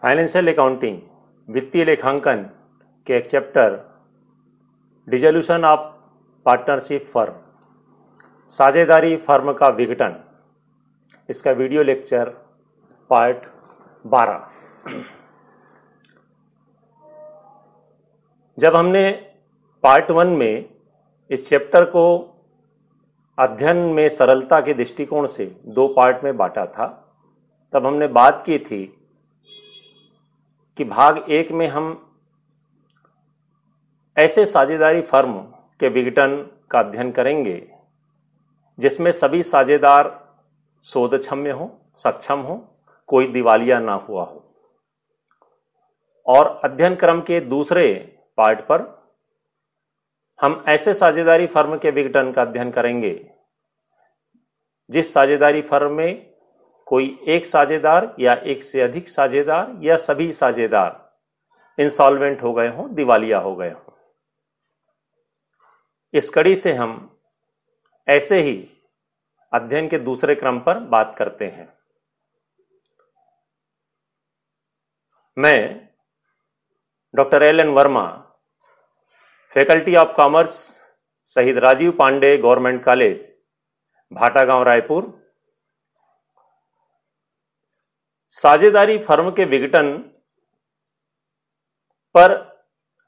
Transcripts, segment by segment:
Financial accounting वित्तीय लेखांकन के एक chapter dissolution of partnership firm साझेदारी फर्म का विघटन, इसका वीडियो लेक्चर पार्ट 12। जब हमने पार्ट 1 में इस चैप्टर को अध्ययन में सरलता के दृष्टिकोण से 2 पार्ट में बांटा था, तब हमने बात की थी कि भाग 1 में हम ऐसे साझेदारी फर्म के विघटन का अध्ययन करेंगे जिसमें सभी साझेदार शोधक्षम हो, सक्षम हो, कोई दिवालिया ना हुआ हो। और अध्ययन क्रम के दूसरे पार्ट पर हम ऐसे साझेदारी फर्म के विघटन का अध्ययन करेंगे जिस साझेदारी फर्म में कोई एक साझेदार या एक से अधिक साझेदार या सभी साझेदार इंसॉल्वेंट हो गए हों, दिवालिया हो गए हों। इस कड़ी से हम ऐसे ही अध्ययन के दूसरे क्रम पर बात करते हैं। मैं doctor LN. Verma, faculty of commerce, शहीद राजीव पांडे गवर्नमेंट कॉलेज, भाटागांव, रायपुर, साझेदारी फर्म के विघटन पर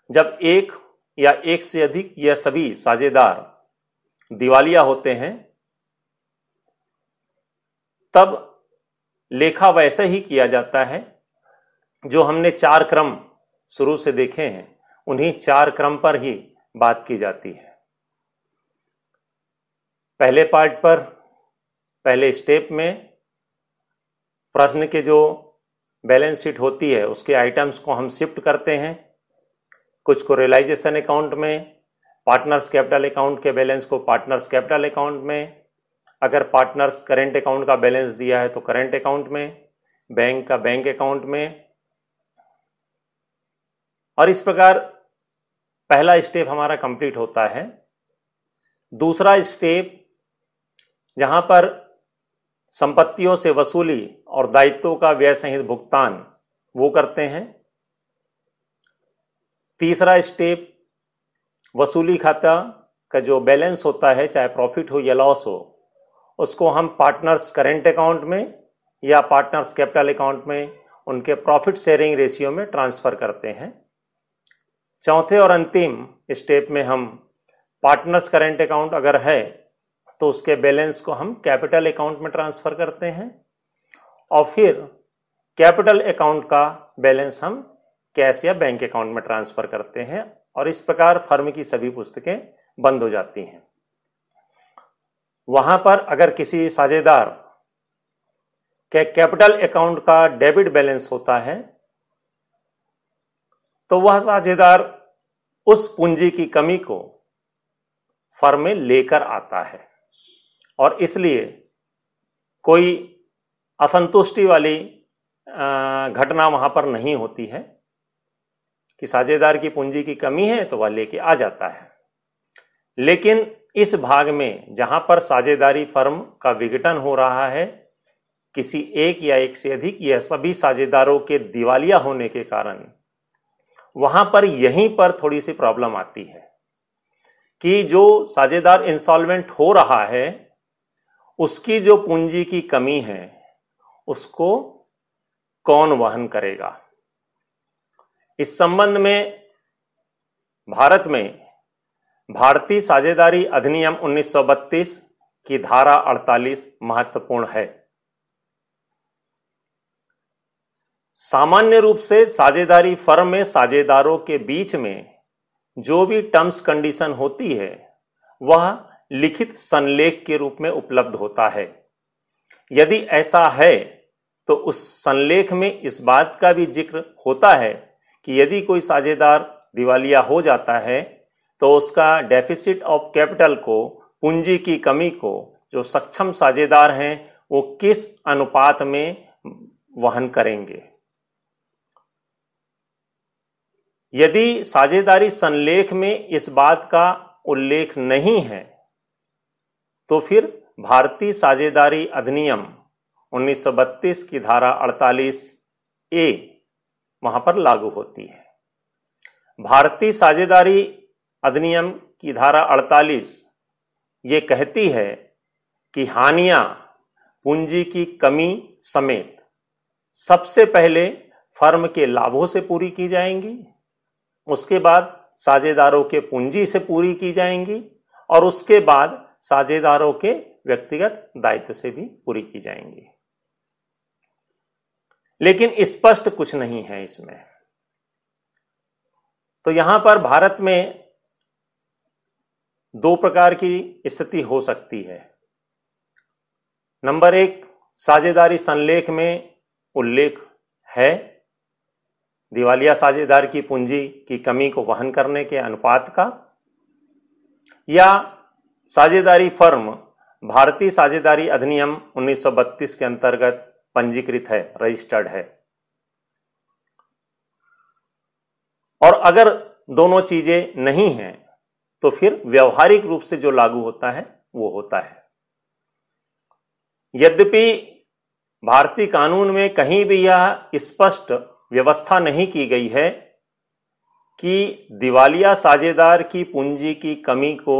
जब एक या एक से अधिक या सभी साझेदार दिवालिया होते हैं, तब लेखा वैसे ही किया जाता है जो हमने 4 क्रम शुरू से देखे हैं, उन्हीं 4 क्रम पर ही बात की जाती है। पहले पार्ट पर, पहले स्टेप में प्रश्न के जो बैलेंस शीट होती है उसके आइटम्स को हम शिफ्ट करते हैं, कुछ को रियलाइजेशन अकाउंट में, पार्टनर्स कैपिटल अकाउंट के बैलेंस को पार्टनर्स कैपिटल अकाउंट में, अगर पार्टनर्स करेंट अकाउंट का बैलेंस दिया है तो करेंट अकाउंट में, बैंक का बैंक अकाउंट में। और इस प्रकार पहला स्टेप हमारा कंप्लीट होता है। दूसरा स्टेप जहां पर संपत्तियों से वसूली और दायित्वों का व्यय सहित भुगतान वो करते हैं। तीसरा स्टेप वसूली खाता का जो बैलेंस होता है, चाहे प्रॉफिट हो या लॉस हो, उसको हम पार्टनर्स करेंट अकाउंट में या पार्टनर्स कैपिटल अकाउंट में उनके प्रॉफिट शेयरिंग रेशियो में ट्रांसफर करते हैं। चौथे और अंतिम स्टेप में हम पार्टनर्स करेंट अकाउंट अगर है तो उसके बैलेंस को हम कैपिटल अकाउंट में ट्रांसफर करते हैं और फिर कैपिटल अकाउंट का बैलेंस हम कैश या बैंक अकाउंट में ट्रांसफर करते हैं और इस प्रकार फर्म की सभी पुस्तकें बंद हो जाती हैं। वहां पर अगर किसी साझेदार के कैपिटल अकाउंट का डेबिट बैलेंस होता है तो वह साझेदार उस पूंजी की कमी को फर्म में लेकर आता है और इसलिए कोई असंतुष्टि वाली घटना वहां पर नहीं होती है कि साझेदार की पूंजी की कमी है तो वह लेके आ जाता है। लेकिन इस भाग में जहां पर साझेदारी फर्म का विघटन हो रहा है, किसी एक या एक से अधिक या सभी साझेदारों के दिवालिया होने के कारण, वहां पर यहीं पर थोड़ी सी प्रॉब्लम आती है कि जो साझेदार इंसॉल्वेंट हो रहा है उसकी जो पूंजी की कमी है उसको कौन वहन करेगा। इस संबंध में भारत में भारतीय साझेदारी अधिनियम 1932 की धारा 48 महत्वपूर्ण है। सामान्य रूप से साझेदारी फर्म में साझेदारों के बीच में जो भी टर्म्स कंडीशन होती है वह लिखित संलेख के रूप में उपलब्ध होता है। यदि ऐसा है तो उस संलेख में इस बात का भी जिक्र होता है कि यदि कोई साझेदार दिवालिया हो जाता है तो उसका डेफिसिट ऑफ कैपिटल को, पूंजी की कमी को जो सक्षम साझेदार हैं वो किस अनुपात में वहन करेंगे। यदि साझेदारी संलेख में इस बात का उल्लेख नहीं है तो फिर भारतीय साझेदारी अधिनियम 1932 की धारा 48 ए वहां पर लागू होती है। भारतीय साझेदारी अधिनियम की धारा 48 ये कहती है कि हानियां पूंजी की कमी समेत सबसे पहले फर्म के लाभों से पूरी की जाएंगी, उसके बाद साझेदारों के पूंजी से पूरी की जाएंगी और उसके बाद साझेदारों के व्यक्तिगत दायित्व से भी पूरी की जाएंगी। लेकिन स्पष्ट कुछ नहीं है इसमें। तो यहां पर भारत में दो प्रकार की स्थिति हो सकती है। नंबर एक, साझेदारी संलेख में उल्लेख है दिवालिया साझेदार की पूंजी की कमी को वहन करने के अनुपात का, या साझेदारी फर्म भारतीय साझेदारी अधिनियम 1932 के अंतर्गत पंजीकृत है, रजिस्टर्ड है। और अगर दोनों चीजें नहीं हैं तो फिर व्यवहारिक रूप से जो लागू होता है वो होता है। यद्यपि भारतीय कानून में कहीं भी यह स्पष्ट व्यवस्था नहीं की गई है कि दिवालिया साझेदार की पूंजी की कमी को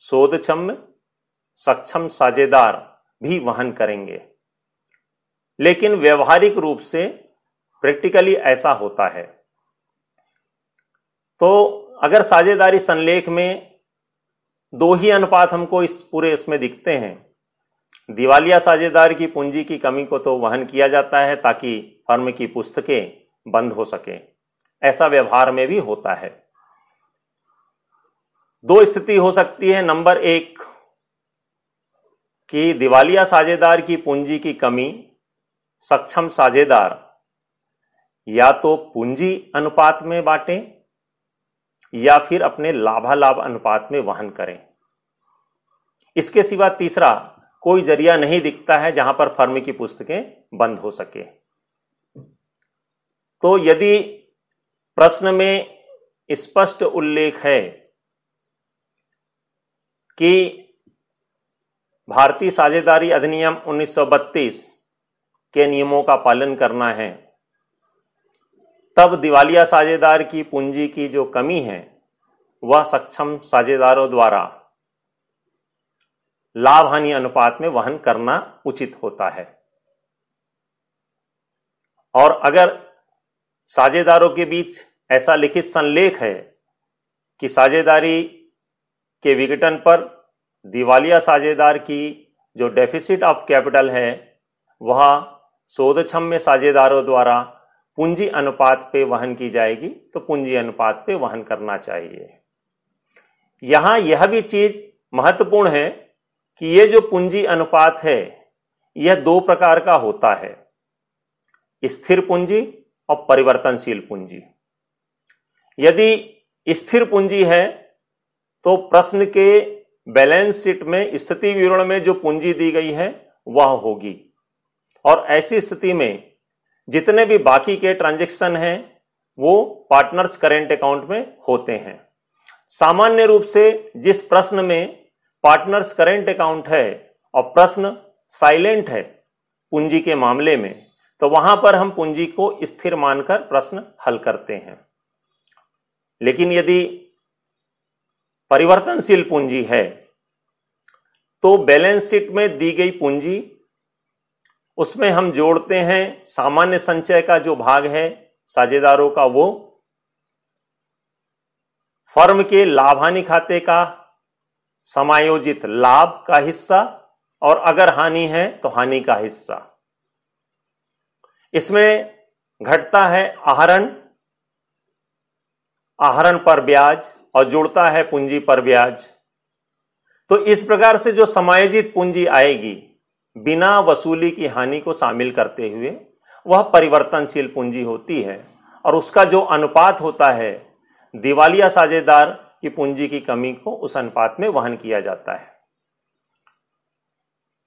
शोधक्षम सक्षम साझेदार भी वहन करेंगे, लेकिन व्यवहारिक रूप से प्रैक्टिकली ऐसा होता है। तो अगर साझेदारी संलेख में दो ही अनुपात हमको इस पूरे इसमें दिखते हैं, दिवालिया साझेदार की पूंजी की कमी को तो वहन किया जाता है ताकि फर्म की पुस्तकें बंद हो सके, ऐसा व्यवहार में भी होता है। दो स्थिति हो सकती है। नंबर एक कि दिवालिया साझेदार की पूंजी की कमी सक्षम साझेदार या तो पूंजी अनुपात में बांटे या फिर अपने लाभालाभ अनुपात में वहन करें। इसके सिवा तीसरा कोई जरिया नहीं दिखता है जहां पर फर्म की पुस्तकें बंद हो सके। तो यदि प्रश्न में स्पष्ट उल्लेख है कि भारतीय साझेदारी अधिनियम 1932 के नियमों का पालन करना है, तब दिवालिया साझेदार की पूंजी की जो कमी है वह सक्षम साझेदारों द्वारा लाभ हानि अनुपात में वहन करना उचित होता है। और अगर साझेदारों के बीच ऐसा लिखित संलेख है कि साझेदारी के विघटन पर दिवालिया साझेदार की जो डेफिसिट ऑफ कैपिटल है वह शोधक्षम्य साझेदारों द्वारा पूंजी अनुपात पे वहन की जाएगी, तो पूंजी अनुपात पे वहन करना चाहिए। यहां यह भी चीज महत्वपूर्ण है कि यह जो पूंजी अनुपात है यह दो प्रकार का होता है, स्थिर पूंजी और परिवर्तनशील पूंजी। यदि स्थिर पूंजी है तो प्रश्न के बैलेंस शीट में स्थिति विवरण में जो पूंजी दी गई है वह होगी, और ऐसी स्थिति में जितने भी बाकी के ट्रांजैक्शन हैं वो पार्टनर्स करेंट अकाउंट में होते हैं। सामान्य रूप से जिस प्रश्न में पार्टनर्स करेंट अकाउंट है और प्रश्न साइलेंट है पूंजी के मामले में, तो वहां पर हम पूंजी को स्थिर मानकर प्रश्न हल करते हैं। लेकिन यदि परिवर्तनशील पूंजी है तो बैलेंस शीट में दी गई पूंजी उसमें हम जोड़ते हैं सामान्य संचय का जो भाग है साझेदारों का, वो फर्म के लाभ हानि खाते का समायोजित लाभ का हिस्सा, और अगर हानि है तो हानि का हिस्सा। इसमें घटता है आहरण, आहरण पर ब्याज, और जुड़ता है पूंजी पर ब्याज। तो इस प्रकार से जो समायोजित पूंजी आएगी बिना वसूली की हानि को शामिल करते हुए वह परिवर्तनशील पूंजी होती है, और उसका जो अनुपात होता है दिवालिया साझेदार की पूंजी की कमी को उस अनुपात में वहन किया जाता है।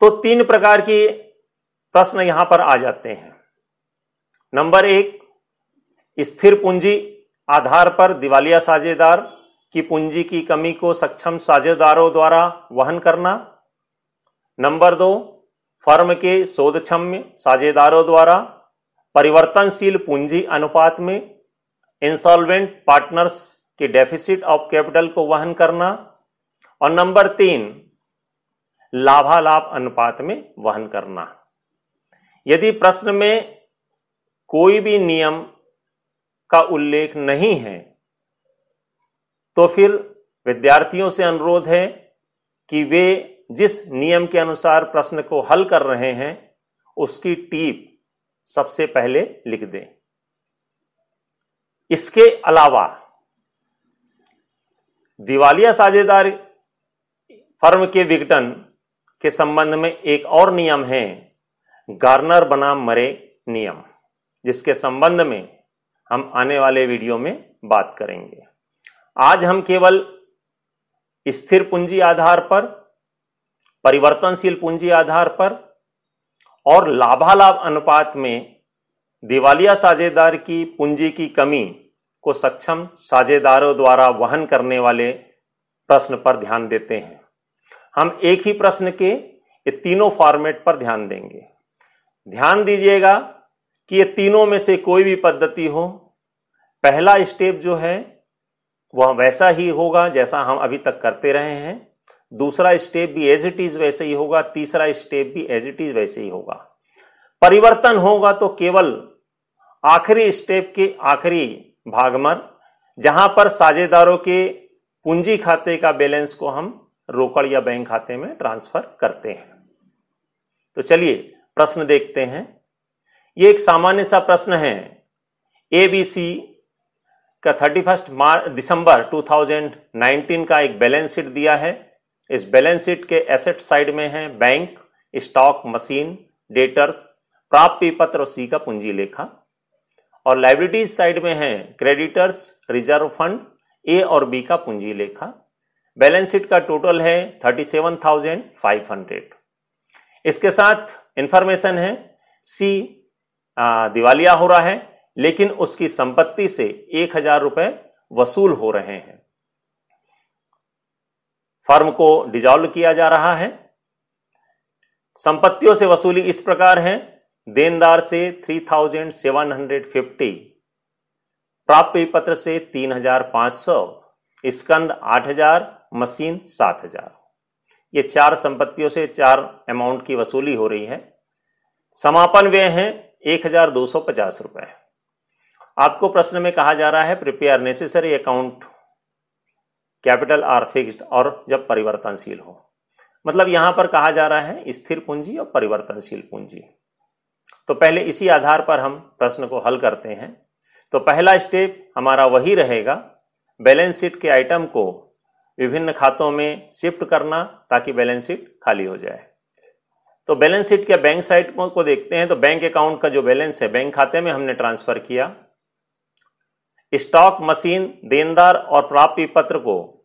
तो तीन प्रकार के प्रश्न यहां पर आ जाते हैं। नंबर एक, स्थिर पूंजी आधार पर दिवालिया साझेदार की पूंजी की कमी को सक्षम साझेदारों द्वारा वहन करना। नंबर दो, फर्म के शोधक्षम्य साझेदारों द्वारा परिवर्तनशील पूंजी अनुपात में इंसॉल्वेंट पार्टनर्स के डेफिसिट ऑफ कैपिटल को वहन करना, और नंबर 3 लाभालाभ अनुपात में वहन करना। यदि प्रश्न में कोई भी नियम का उल्लेख नहीं है तो फिर विद्यार्थियों से अनुरोध है कि वे जिस नियम के अनुसार प्रश्न को हल कर रहे हैं उसकी टीप सबसे पहले लिख दें। इसके अलावा दिवालिया साझेदार फर्म के विघटन के संबंध में एक और नियम है, गार्नर बनाम मरे नियम, जिसके संबंध में हम आने वाले वीडियो में बात करेंगे। आज हम केवल स्थिर पूंजी आधार पर, परिवर्तनशील पूंजी आधार पर और लाभालाभ अनुपात में दिवालिया साझेदार की पूंजी की कमी को सक्षम साझेदारों द्वारा वहन करने वाले प्रश्न पर ध्यान देते हैं। हम एक ही प्रश्न के ये तीनों फॉर्मेट पर ध्यान देंगे। ध्यान दीजिएगा कि ये तीनों में से कोई भी पद्धति हो, पहला स्टेप जो है वह वैसा ही होगा जैसा हम अभी तक करते रहे हैं, दूसरा स्टेप भी एज इट इज वैसे ही होगा, तीसरा स्टेप भी एज इट इज वैसे ही होगा। परिवर्तन होगा तो केवल आखिरी स्टेप के आखिरी भाग में, जहां पर साझेदारों के पूंजी खाते का बैलेंस को हम रोकड़ या बैंक खाते में ट्रांसफर करते हैं। तो चलिए प्रश्न देखते हैं। ये एक सामान्य सा प्रश्न है। एबीसी का 31 दिसंबर 2019 का एक बैलेंस शीट दिया है। इस बैलेंस शीट के एसेट साइड में है बैंक, स्टॉक, मशीन, डेटर्स, प्राप्य पत्र और सी का पूंजी लेखा, और लायबिलिटीज साइड में है क्रेडिटर्स, रिजर्व फंड, ए और बी का पूंजी लेखा। बैलेंस शीट का टोटल है 37,500। इसके साथ इंफॉर्मेशन है सी दिवालिया हो रहा है, लेकिन उसकी संपत्ति से 1,000 रुपए वसूल हो रहे हैं। फर्म को डिसॉल्व किया जा रहा है। संपत्तियों से वसूली इस प्रकार है, देनदार से 3,750, प्राप्य पत्र से 3,500, स्कंद 8,000, मशीन 7,000। ये 4 संपत्तियों से 4 अमाउंट की वसूली हो रही है। समापन व्यय है 1,250 रुपए। आपको प्रश्न में कहा जा रहा है prepare necessary account capital R fixed और जब परिवर्तनशील हो, मतलब यहां पर कहा जा रहा है स्थिर पूंजी और परिवर्तनशील पूंजी। तो पहले इसी आधार पर हम प्रश्न को हल करते हैं। तो पहला स्टेप हमारा वही रहेगा, बैलेंस शीट के आइटम को विभिन्न खातों में शिफ्ट करना ताकि बैलेंस शीट खाली हो जाए। तो बैलेंस शीट के बैंक साइड को देखते हैं। तो बैंक अकाउंट का जो बैलेंस है बैंक खाते में हमने ट्रांसफर किया। स्टॉक, मशीन, देनदार और प्राप्य पत्र को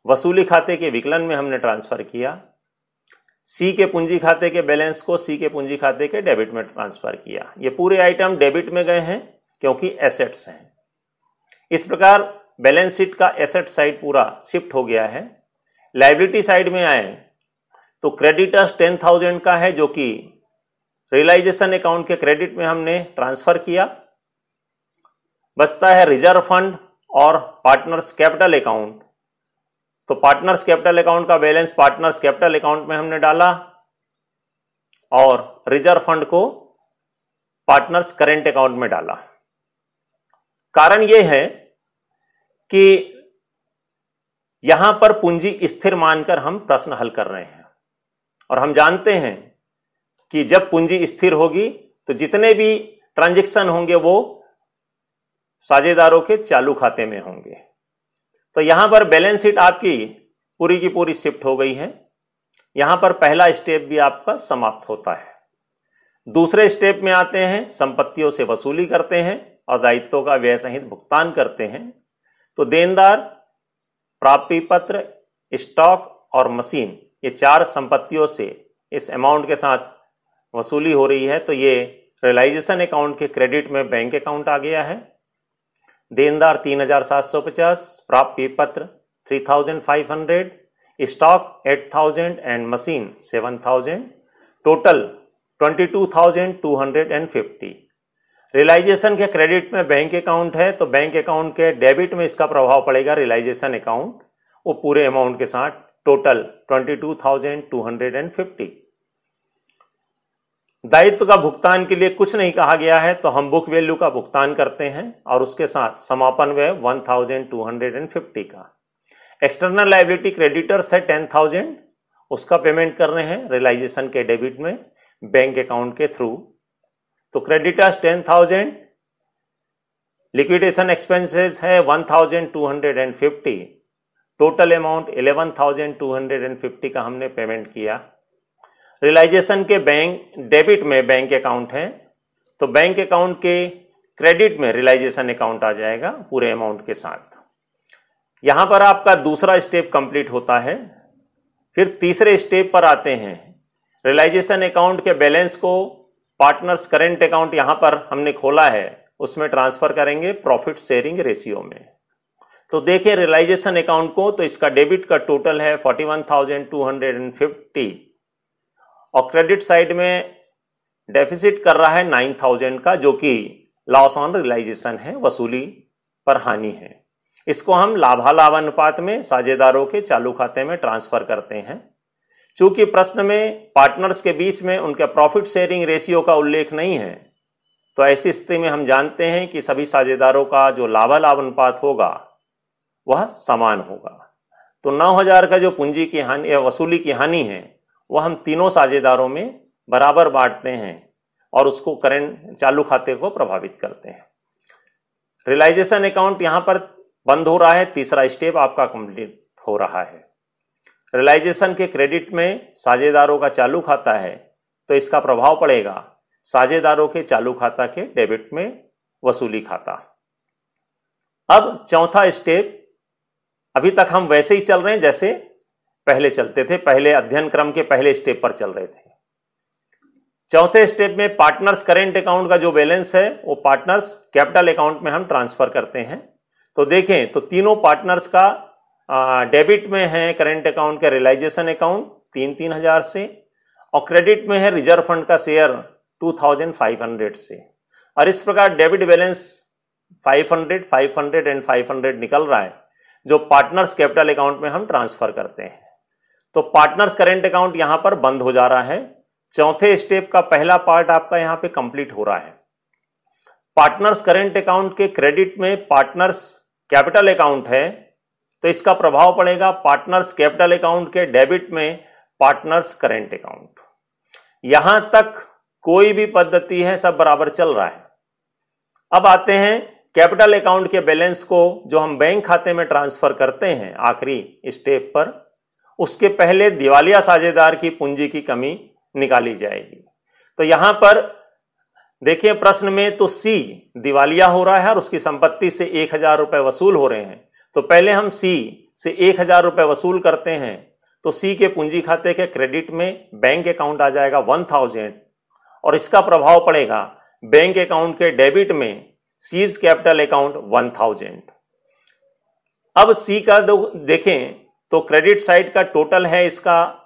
वसूली खाते के विकलन में हमने ट्रांसफर किया। सी के पूंजी खाते के बैलेंस को सी के पूंजी खाते के डेबिट में ट्रांसफर किया। ये पूरे आइटम डेबिट में गए हैं क्योंकि एसेट्स हैं। इस प्रकार बैलेंस शीट का एसेट साइड पूरा शिफ्ट हो गया है। लायबिलिटी साइड में आए तो क्रेडिटर्स 10,000 का है जो कि रियलाइजेशन अकाउंट के क्रेडिट में हमने ट्रांसफर किया। बचता है रिजर्व फंड और पार्टनर्स कैपिटल अकाउंट। तो पार्टनर्स कैपिटल अकाउंट का बैलेंस पार्टनर्स कैपिटल अकाउंट में हमने डाला और रिजर्व फंड को पार्टनर्स करेंट अकाउंट में डाला। कारण यह है कि यहां पर पूंजी स्थिर मानकर हम प्रश्न हल कर रहे हैं और हम जानते हैं कि जब पूंजी स्थिर होगी तो जितने भी ट्रांजैक्शन होंगे वो साझेदारों के चालू खाते में होंगे। तो यहां पर बैलेंस शीट आपकी पूरी की पूरी शिफ्ट हो गई है। यहां पर पहला स्टेप भी आपका समाप्त होता है। दूसरे स्टेप में आते हैं, संपत्तियों से वसूली करते हैं और दायित्वों का व्यय सहित भुगतान करते हैं। तो देनदार, प्राप्य पत्र, स्टॉक और मशीन, ये 4 संपत्तियों से इस अमाउंट के साथ वसूली हो रही है। तो ये रियलाइजेशन अकाउंट के क्रेडिट में बैंक अकाउंट आ गया है। देनदार 3,750, प्राप्य पत्र 3,500, stock 8,000 and machine 7,000, total 22,250। Realisation के क्रेडिट में बैंक अकाउंट है, तो बैंक अकाउंट के डेबिट में इसका प्रभाव पड़ेगा रियलाइजेशन अकाउंट, वो पूरे अमाउंट के साथ टोटल 22,250। दायित्व का भुगतान के लिए कुछ नहीं कहा गया है, तो हम बुक वैल्यू का भुगतान करते हैं और उसके साथ समापन व्यय 1,250 का। एक्सटर्नल लायबिलिटी क्रेडिटर्स है 10,000, उसका पेमेंट कर रहे हैं रियलाइजेशन के डेबिट में बैंक अकाउंट के थ्रू, तो क्रेडिटर्स 10,000, लिक्विडेशन एक्सपेंसेस है 1,250, टोटल अमाउंट 11,250 का हमने पेमेंट किया। रियलाइजेशन के बैंक डेबिट में बैंक अकाउंट है, तो बैंक अकाउंट के क्रेडिट में रियलाइजेशन अकाउंट आ जाएगा पूरे अमाउंट के साथ। यहां पर आपका दूसरा स्टेप कंप्लीट होता है। फिर तीसरे स्टेप पर आते हैं। रियलाइजेशन अकाउंट के बैलेंस को पार्टनर्स करेंट अकाउंट यहां पर हमने खोला है, उसमें ट्रांसफर करेंगे प्रॉफिट शेयरिंग रेशियो में। तो देखिए रियलाइजेशन अकाउंट को, तो इसका डेबिट का टोटल है 41,250 और क्रेडिट साइड में डेफिसिट कर रहा है 9,000 का, जो कि लॉस ऑन रियलाइजेशन है, वसूली पर हानि है। इसको हम लाभालाभ अनुपात में साझेदारों के चालू खाते में ट्रांसफर करते हैं। चूंकि प्रश्न में पार्टनर्स के बीच में उनके प्रॉफिट शेयरिंग रेशियो का उल्लेख नहीं है, तो ऐसी स्थिति में हम जानते हैं कि सभी साझेदारों का जो लाभालाभ अनुपात होगा वह समान होगा। तो 9,000 का जो पूंजी की हानि या वसूली की हानि है वह हम तीनों साझेदारों में बराबर बांटते हैं और उसको करेंट चालू खाते को प्रभावित करते हैं। रियलाइजेशन अकाउंट यहां पर बंद हो रहा है, तीसरा स्टेप आपका कंप्लीट हो रहा है। रियलाइजेशन के क्रेडिट में साझेदारों का चालू खाता है, तो इसका प्रभाव पड़ेगा साझेदारों के चालू खाता के डेबिट में वसूली खाता। अब चौथा स्टेप, अभी तक हम वैसे ही चल रहे हैं जैसे पहले चलते थे, पहले अध्ययन क्रम के पहले स्टेप पर चल रहे थे। चौथे स्टेप में पार्टनर्स करेंट अकाउंट का जो बैलेंस है वो पार्टनर्स कैपिटल अकाउंट में हम ट्रांसफर करते हैं। तो देखें तो तीनों पार्टनर्स का डेबिट में है करेंट अकाउंट का रियलाइजेशन अकाउंट 3,000 से, और क्रेडिट में है रिजर्व फंड का शेयर 2,500 से। और इस प्रकार डेबिट बैलेंस 500, 500 एंड 500 निकल रहा है, जो पार्टनर्स कैपिटल अकाउंट में हम ट्रांसफर करते हैं। तो पार्टनर्स करेंट अकाउंट यहां पर बंद हो जा रहा है। चौथे स्टेप का पहला पार्ट आपका यहां पे कंप्लीट हो रहा है। पार्टनर्स करेंट अकाउंट के क्रेडिट में पार्टनर्स कैपिटल अकाउंट है, तो इसका प्रभाव पड़ेगा पार्टनर्स कैपिटल अकाउंट के डेबिट में पार्टनर्स करेंट अकाउंट। यहां तक कोई भी पद्धति है सब बराबर चल रहा है। अब आते हैं कैपिटल अकाउंट के बैलेंस को जो हम बैंक खाते में ट्रांसफर करते हैं आखिरी स्टेप पर, उसके पहले दिवालिया साझेदार की पूंजी की कमी निकाली जाएगी। तो यहां पर देखिए प्रश्न में तो सी दिवालिया हो रहा है और उसकी संपत्ति से 1,000 रुपए वसूल हो रहे हैं। तो पहले हम सी से 1,000 रुपए वसूल करते हैं, तो सी के पूंजी खाते के क्रेडिट में बैंक अकाउंट आ जाएगा 1,000 और इसका प्रभाव पड़ेगा बैंक अकाउंट के डेबिट में सीज कैपिटल अकाउंट 1,000। अब सी का देखें तो क्रेडिट साइड का टोटल है इसका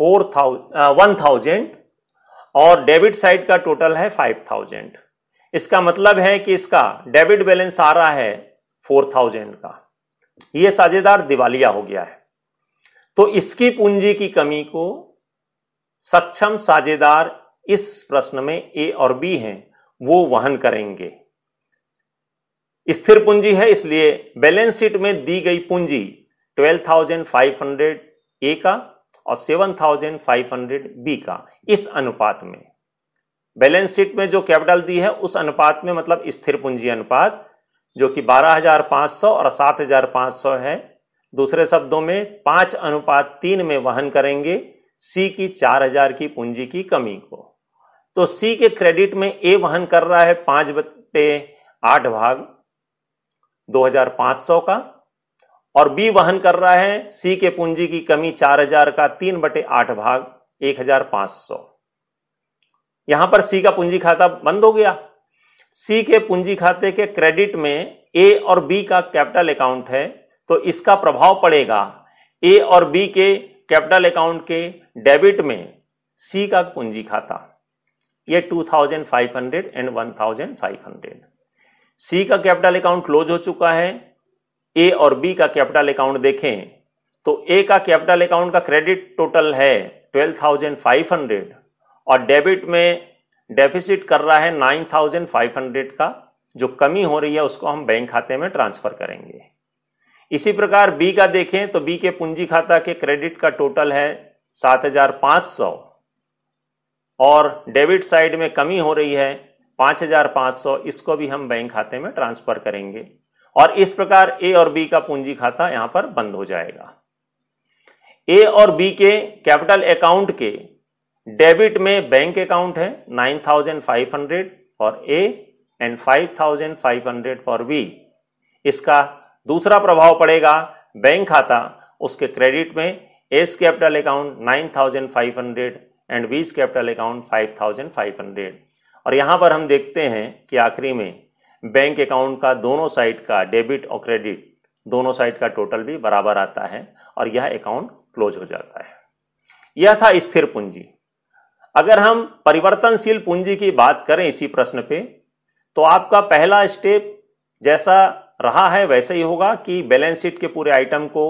1,000 और डेबिट साइड का टोटल है 5,000। इसका मतलब है कि इसका डेबिट बैलेंस आ रहा है 4,000 का। यह साझेदार दिवालिया हो गया है। तो इसकी पूंजी की कमी को सक्षम साझेदार इस प्रश्न में ए और बी हैं, वो वहन करेंगे। स्थिर पूंजी है, इसलिए बैलेंस शीट में दी गई पूंजी 12,500 ए का और 7,500 बी का, इस अनुपात में बैलेंस शीट में जो कैपिटल दी है उस अनुपात में, मतलब स्थिर पूंजी अनुपात, जो कि 12,500 और 7,500 है। दूसरे शब्दों में 5:3 में वहन करेंगे सी की 4,000 की पूंजी की कमी को। तो सी के क्रेडिट में ए वहन कर रहा है 5/8 भाग 2,500 का, और बी वहन कर रहा है सी के पूंजी की कमी 4,000 का 3/8 भाग 1,500। यहां पर सी का पूंजी खाता बंद हो गया। सी के पूंजी खाते के क्रेडिट में ए और बी का कैपिटल अकाउंट है, तो इसका प्रभाव पड़ेगा ए और बी के कैपिटल अकाउंट के डेबिट में सी का पूंजी खाता। ये 2500 एंड 1500। सी का कैपिटल अकाउंट क्लोज हो चुका है। ए और बी का कैपिटल अकाउंट देखें तो ए का कैपिटल अकाउंट का क्रेडिट टोटल है 12,500 और डेबिट में डेफिसिट कर रहा है 9,500 का। जो कमी हो रही है उसको हम बैंक खाते में ट्रांसफर करेंगे। इसी प्रकार बी का देखें तो बी के पूंजी खाता के क्रेडिट का टोटल है 7,500 और डेबिट साइड में कमी हो रही है 5,500, इसको भी हम बैंक खाते में ट्रांसफर करेंगे और इस प्रकार ए और बी का पूंजी खाता यहां पर बंद हो जाएगा। ए और बी के कैपिटल अकाउंट के डेबिट में बैंक अकाउंट है 9,500 for A and 5,500 for B. इसका दूसरा प्रभाव पड़ेगा बैंक खाता, उसके क्रेडिट में A's capital account 9,500 and B's capital account 5,500। और यहां पर हम देखते हैं कि आखिरी में बैंक अकाउंट का दोनों साइड का डेबिट और क्रेडिट दोनों साइड का टोटल भी बराबर आता है और यह अकाउंट क्लोज हो जाता है। यह था स्थिर पूंजी। अगर हम परिवर्तनशील पूंजी की बात करें इसी प्रश्न पे, तो आपका पहला स्टेप जैसा रहा है वैसे ही होगा कि बैलेंस शीट के पूरे आइटम को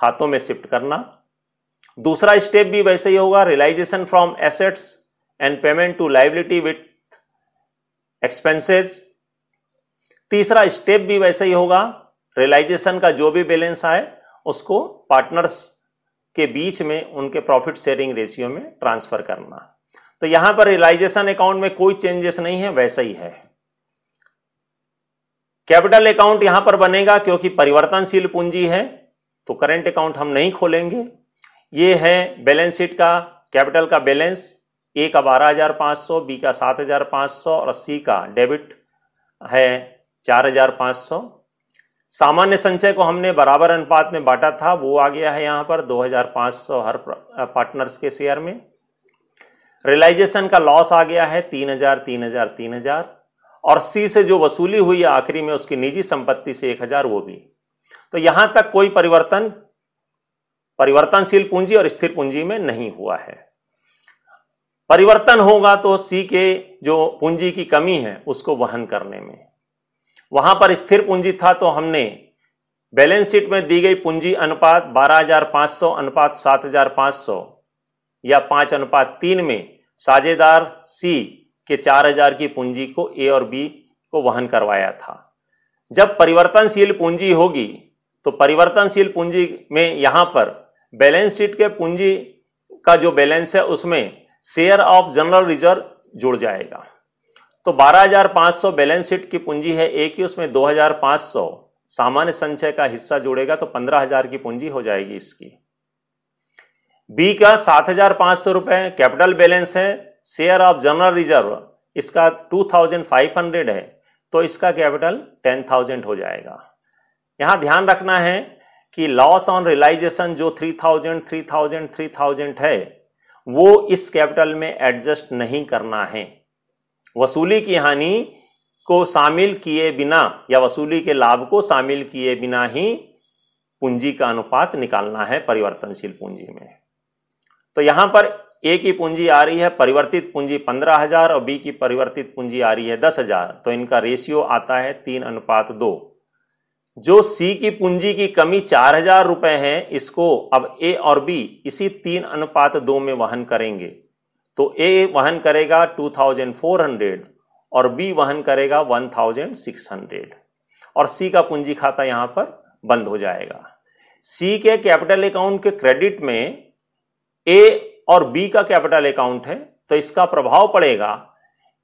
खातों में शिफ्ट करना। दूसरा स्टेप भी वैसे ही होगा, realisation from assets and payment to liability with expenses. तीसरा स्टेप भी वैसे ही होगा, रियलाइजेशन का जो भी बैलेंस आए उसको पार्टनर्स के बीच में उनके प्रॉफिट शेयरिंग रेशियो में ट्रांसफर करना। तो यहां पर रियलाइजेशन अकाउंट में कोई चेंजेस नहीं है, वैसा ही है। कैपिटल अकाउंट यहां पर बनेगा क्योंकि परिवर्तनशील पूंजी है तो करंट अकाउंट हम नहीं खोलेंगे। ये है बैलेंस शीट का कैपिटल का बैलेंस, ए का 12,500, बी का 7,500 और सी का डेबिट है 4,500। सामान्य संचय को हमने बराबर अनुपात में बांटा था, वो आ गया है यहां पर 2,500 हर पार्टनर्स के शेयर में। रियलाइजेशन का लॉस आ गया है 3,000, 3,000, 3,000 और सी से जो वसूली हुई है आखिरी में उसकी निजी संपत्ति से 1,000 वो भी। तो यहां तक कोई परिवर्तनशील पूंजी और स्थिर पूंजी में नहीं हुआ है। परिवर्तन होगा तो सी के जो पूंजी की कमी है उसको वहन करने में। वहां पर स्थिर पूंजी था तो हमने बैलेंस शीट में दी गई पूंजी अनुपात 12,500 अनुपात 7,500 या 5:3 में साझेदार सी के 4,000 की पूंजी को ए और बी को वहन करवाया था। जब परिवर्तनशील पूंजी होगी तो परिवर्तनशील पूंजी में यहां पर बैलेंस शीट के पूंजी का जो बैलेंस है उसमें शेयर ऑफ जनरल रिजर्व जुड़ जाएगा। तो 12,500 बैलेंस शीट की पूंजी है ए की, उसमें 2,500 सामान्य संचय का हिस्सा जुड़ेगा तो 15,000 की पूंजी हो जाएगी इसकी। बी का 7,500 रुपए कैपिटल बैलेंस है, शेयर ऑफ जनरल रिजर्व इसका 2,500 है तो इसका कैपिटल 10,000 हो जाएगा। यहां ध्यान रखना है कि लॉस ऑन रियलाइजेशन जो 3,000, 3,000, 3,000 है वो इस कैपिटल में एडजस्ट नहीं करना है। वसूली की हानि को शामिल किए बिना या वसूली के लाभ को शामिल किए बिना ही पूंजी का अनुपात निकालना है परिवर्तनशील पूंजी में। तो यहां पर ए की पूंजी आ रही है परिवर्तित पूंजी 15,000 और बी की परिवर्तित पूंजी आ रही है 10,000, तो इनका रेशियो आता है 3:2। जो सी की पूंजी की कमी 4,000 रुपए है इसको अब ए और बी इसी 3:2 में वहन करेंगे। तो ए वहन करेगा 2,400 और बी वहन करेगा 1,600 और सी का पूंजी खाता यहां पर बंद हो जाएगा। सी के कैपिटल अकाउंट के क्रेडिट में ए और बी का कैपिटल अकाउंट है तो इसका प्रभाव पड़ेगा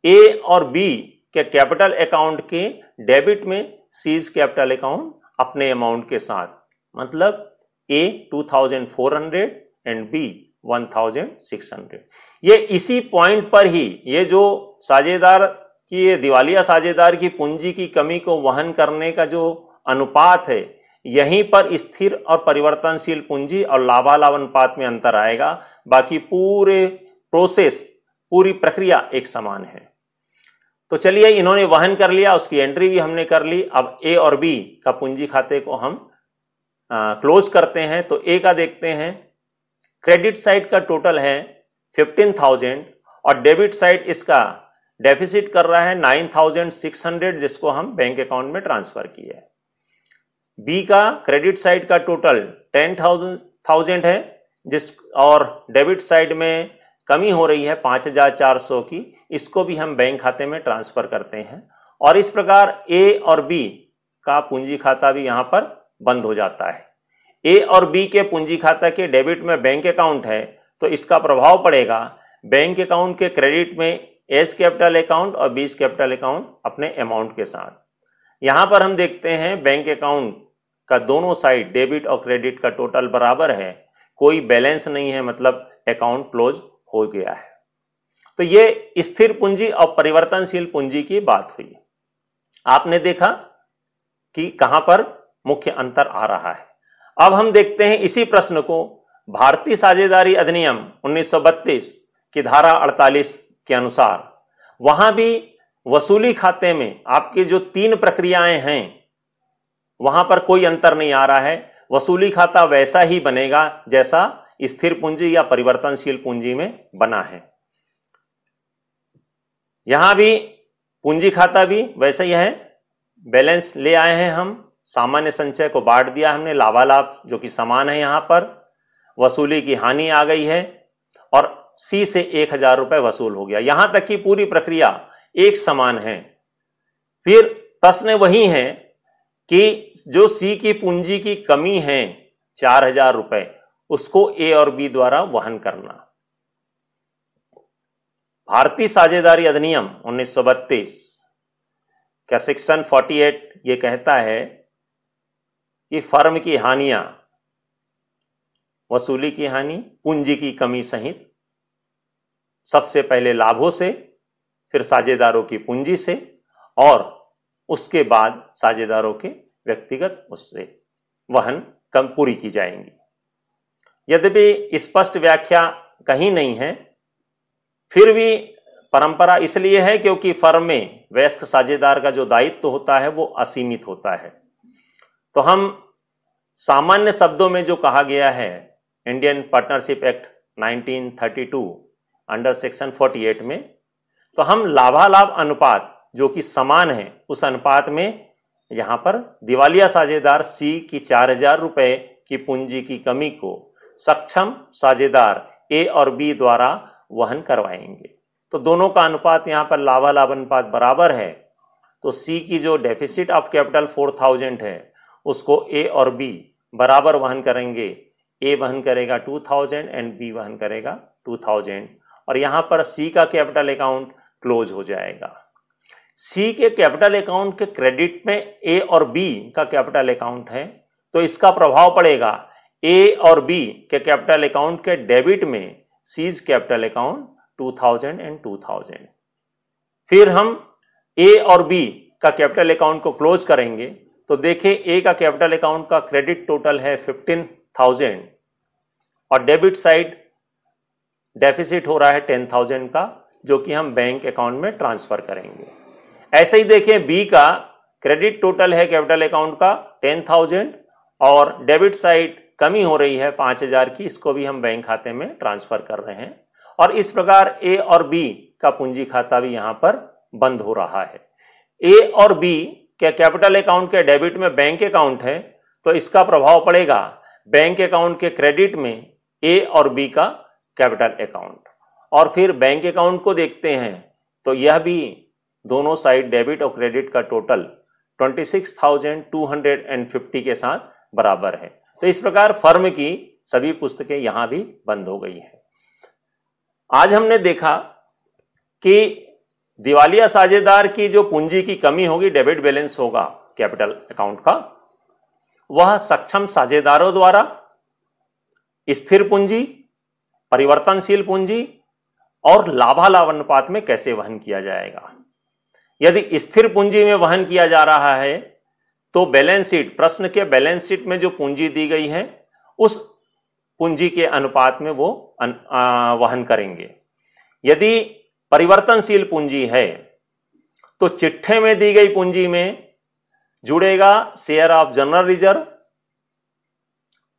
ए और बी के कैपिटल अकाउंट के डेबिट में सीज कैपिटल अकाउंट अपने अमाउंट के साथ, मतलब ए 2,400 एंड बी 1,600। ये इसी पॉइंट पर ही ये जो साझेदार की ये दिवालिया साझेदार की पूंजी की कमी को वहन करने का जो अनुपात है यहीं पर स्थिर और परिवर्तनशील पूंजी और लाभालाभ अनुपात में अंतर आएगा। बाकी पूरे प्रोसेस पूरी प्रक्रिया एक समान है। तो चलिए इन्होंने वहन कर लिया, उसकी एंट्री भी हमने कर ली। अब ए और बी का पूंजी खाते को हम क्लोज करते हैं। तो ए का देखते हैं, क्रेडिट साइड का टोटल है 15,000 और डेबिट साइड इसका डेफिसिट कर रहा है 9600, जिसको हम बैंक अकाउंट में ट्रांसफर किए है। बी का क्रेडिट साइड का टोटल 10,000 है, जिस और डेबिट साइड में कमी हो रही है 5,400 की, इसको भी हम बैंक खाते में ट्रांसफर करते हैं। और इस प्रकार ए और बी का पूंजी खाता भी यहां पर बंद हो जाता है। ए और बी के पूंजी खाता के डेबिट में बैंक अकाउंट है, तो इसका प्रभाव पड़ेगा बैंक अकाउंट के क्रेडिट में एस कैपिटल अकाउंट और बीस कैपिटल अकाउंट अपने अमाउंट के साथ। यहां पर हम देखते हैं बैंक अकाउंट का दोनों साइड डेबिट और क्रेडिट का टोटल बराबर है, कोई बैलेंस नहीं है, मतलब अकाउंट क्लोज हो गया है। तो ये स्थिर पूंजी और परिवर्तनशील पूंजी की बात हुई। आपने देखा कि कहां पर मुख्य अंतर आ रहा है। अब हम देखते हैं इसी प्रश्न को भारतीय साझेदारी अधिनियम 1932 की धारा 48 के अनुसार। वहां भी वसूली खाते में आपकी जो 3 प्रक्रियाएं हैं वहां पर कोई अंतर नहीं आ रहा है। वसूली खाता वैसा ही बनेगा जैसा स्थिर पूंजी या परिवर्तनशील पूंजी में बना है। यहां भी पूंजी खाता भी वैसा ही है, बैलेंस ले आए हैं हम, सामान्य संचय को बांट दिया हमने, लाभालाभ जो कि समान है, यहां पर वसूली की हानि आ गई है और सी से 1,000 रुपए वसूल हो गया। यहां तक की पूरी प्रक्रिया एक समान है। फिर प्रश्न वही है कि जो सी की पूंजी की कमी है 4,000 रुपए, उसको ए और बी द्वारा वहन करना। भारतीय साझेदारी अधिनियम 1932 का सेक्शन 48 ये कहता है कि फर्म की हानियां, वसूली की हानि, पूंजी की कमी सहित सबसे पहले लाभों से, फिर साझेदारों की पूंजी से और उसके बाद साझेदारों के व्यक्तिगत उससे वहन कम पूरी की जाएंगी। यद्यपि स्पष्ट व्याख्या कहीं नहीं है, फिर भी परंपरा इसलिए है क्योंकि फर्म में वयस्क साझेदार का जो दायित्व होता है वो असीमित होता है। तो हम सामान्य शब्दों में जो कहा गया है Indian partnership act 1932 under section 48 में, तो हम लाभालाभ अनुपात जो कि समान है उस अनुपात में यहां पर दिवालिया साझेदार सी की 4,000 रुपए की पूंजी की कमी को सक्षम साझेदार ए और बी द्वारा वहन करवाएंगे। तो दोनों का अनुपात यहां पर लाभालाभ अनुपात बराबर है, तो सी की जो डेफिसिट ऑफ कैपिटल 4,000 है उसको ए और बी बराबर वहन करेंगे। ए वहन करेगा 2,000 एंड बी वहन करेगा 2,000 और यहां पर सी का कैपिटल अकाउंट क्लोज हो जाएगा। सी के कैपिटल अकाउंट के क्रेडिट में ए और बी का कैपिटल अकाउंट है, तो इसका प्रभाव पड़ेगा ए और बी के कैपिटल अकाउंट के डेबिट में सीज कैपिटल अकाउंट 2,000 एंड 2,000। फिर हम ए और बी का कैपिटल अकाउंट को क्लोज करेंगे, तो देखें ए का कैपिटल अकाउंट का क्रेडिट टोटल है 15,000 और डेबिट साइड डेफिसिट हो रहा है 10,000 का, जो कि हम बैंक अकाउंट में ट्रांसफर करेंगे। ऐसे ही देखें बी का क्रेडिट टोटल है कैपिटल अकाउंट का 10,000 और डेबिट साइड कमी हो रही है 5,000 की, इसको भी हम बैंक खाते में ट्रांसफर कर रहे हैं और इस प्रकार ए और बी का पूंजी खाता भी यहां पर बंद हो रहा है। ए और बी के कैपिटल अकाउंट के डेबिट में बैंक अकाउंट है, तो इसका प्रभाव पड़ेगा बैंक अकाउंट के क्रेडिट में ए और बी का कैपिटल अकाउंट। और फिर बैंक अकाउंट को देखते हैं तो यह भी दोनों साइड डेबिट और क्रेडिट का टोटल 26,250 के साथ बराबर है। तो इस प्रकार फर्म की सभी पुस्तकें यहां भी बंद हो गई हैं। आज हमने देखा कि दिवालिया साझेदार की जो पूंजी की कमी होगी, डेबिट बैलेंस होगा कैपिटल अकाउंट का, वह सक्षम साझेदारों द्वारा स्थिर पूंजी, परिवर्तनशील पूंजी और लाभालाभ अनुपात में कैसे वहन किया जाएगा। यदि स्थिर पूंजी में वहन किया जा रहा है तो बैलेंस शीट, प्रश्न के बैलेंस शीट में जो पूंजी दी गई है उस पूंजी के अनुपात में वो वहन करेंगे। यदि परिवर्तनशील पूंजी है तो चिट्ठे में दी गई पूंजी में जुड़ेगा शेयर ऑफ जनरल रिजर्व,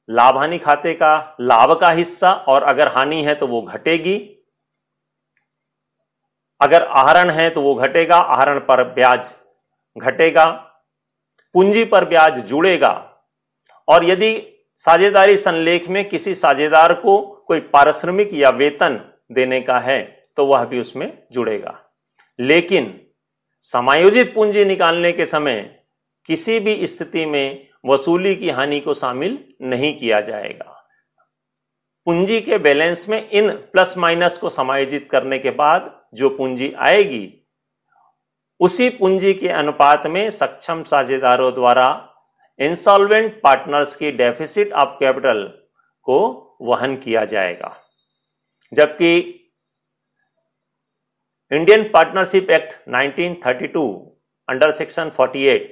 लाभ हानि खाते का लाभ का हिस्सा, और अगर हानि है तो वो घटेगी। अगर आहरण है तो वो घटेगा, आहरण पर ब्याज घटेगा, पूंजी पर ब्याज जुड़ेगा। और यदि साझेदारी संलेख में किसी साझेदार को कोई पारिश्रमिक या वेतन देने का है तो वह भी उसमें जुड़ेगा। लेकिन समायोजित पूंजी निकालने के समय किसी भी स्थिति में वसूली की हानि को शामिल नहीं किया जाएगा। पूंजी के बैलेंस में इन प्लस माइनस को समायोजित करने के बाद जो पूंजी आएगी उसी पूंजी के अनुपात में सक्षम साझेदारों द्वारा इंसॉल्वेंट पार्टनर्स की डेफिसिट ऑफ कैपिटल को वहन किया जाएगा। जबकि Indian partnership act 1932 under section 48,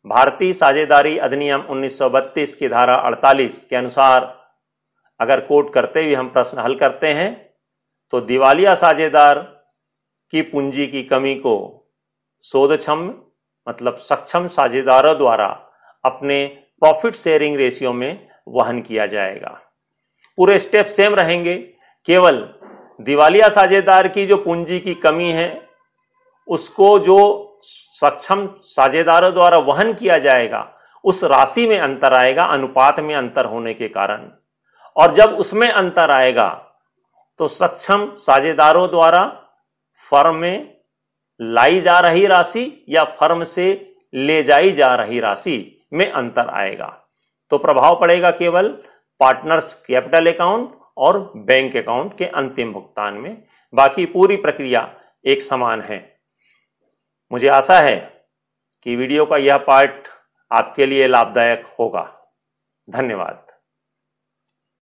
भारतीय साझेदारी अधिनियम 1932 की धारा 48 के अनुसार अगर कोट करते हुए हम प्रश्न हल करते हैं तो दिवालिया साझेदार की पूंजी की कमी को शोधक्षम मतलब सक्षम साझेदारों द्वारा अपने प्रॉफिट शेयरिंग रेशियो में वहन किया जाएगा। पूरे स्टेप सेम रहेंगे, केवल दिवालिया साझेदार की जो पूंजी की कमी है उसको जो सक्षम साझेदारों द्वारा वहन किया जाएगा उस राशि में अंतर आएगा, अनुपात में अंतर होने के कारण। और जब उसमें अंतर आएगा तो सक्षम साझेदारों द्वारा फर्म में लाई जा रही राशि या फर्म से ले जाई जा रही राशि में अंतर आएगा। तो प्रभाव पड़ेगा केवल पार्टनर्स कैपिटल अकाउंट और बैंक अकाउंट के अंतिम भुगतान में, बाकी पूरी प्रक्रिया एक समान है। मुझे आशा है कि वीडियो का यह पार्ट आपके लिए लाभदायक होगा। धन्यवाद।